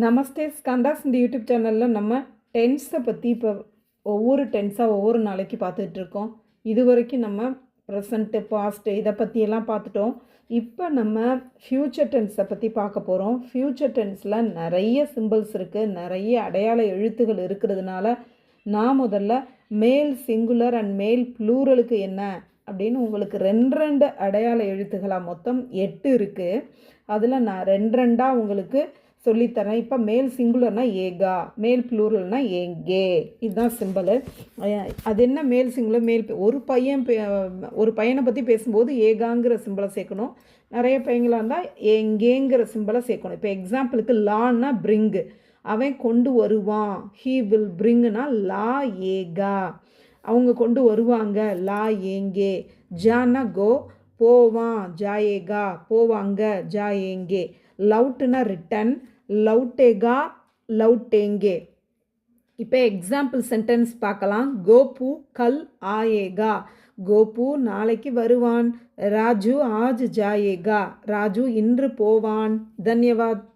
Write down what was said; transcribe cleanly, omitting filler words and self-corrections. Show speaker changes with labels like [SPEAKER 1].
[SPEAKER 1] நமஸ்தே ஸ்கந்தாஸ் இந்த யூடியூப் சேனலில் நம்ம டென்ஸை பற்றி இப்போ ஒவ்வொரு டென்ஸாக ஒவ்வொரு நாளைக்கு பார்த்துட்ருக்கோம். இது வரைக்கும் நம்ம ப்ரெசண்ட்டு பாஸ்ட்டு இதை பற்றியெல்லாம் பார்த்துட்டோம். இப்போ நம்ம ஃப்யூச்சர் டென்ஸை பற்றி பார்க்க போகிறோம். ஃப்யூச்சர் டென்ஸில் நிறைய சிம்பிள்ஸ் இருக்குது, நிறைய அடையாள எழுத்துகள் இருக்கிறதுனால நான் முதல்ல மேல் சிங்குலர் அண்ட் மேல் ப்ளூரலுக்கு என்ன அப்படின்னு உங்களுக்கு ரெண்டு அடையாள எழுத்துக்களாக மொத்தம் 8 இருக்குது. அதில் நான் ரெண்டாக உங்களுக்கு சொல்லித்தரேன். இப்போ மேல் சிங்குலர்னா ஏகா, மேல் ப்ளூரல்னா ஏங்கே, இதுதான் சிம்பிள். அது என்ன மேல் சிங்குலர் மேல் ஒரு பையனை பற்றி பேசும்போது ஏகாங்கிற சிம்பிளை சேர்க்கணும். நிறைய பையங்களாக இருந்தால் எங்கேங்கிற சிம்பிளை சேர்க்கணும். இப்போ எக்ஸாம்பிளுக்கு லான்னா பிரிங்கு, அவன் கொண்டு வருவான், ஹீ வில் பிரிங்குனா லா ஏகா, அவங்க கொண்டு வருவாங்க லா ஏங்கே. ஜானா கோ, போவான் ஜாயேகா, போவாங்க ஜாயேங்கே. லவுட்னா ரிட்டன், லவுட்டேகா லவுட்டேங்கே. இப்போ எக்ஸாம்பிள் சென்டென்ஸ் பார்க்கலாம். கோபு கல் ஆயேகா, கோபு நாளைக்கு வருவான். ராஜு ஆஜ் ஜாயேகா, ராஜு இன்று போவான். தன்யவாத்.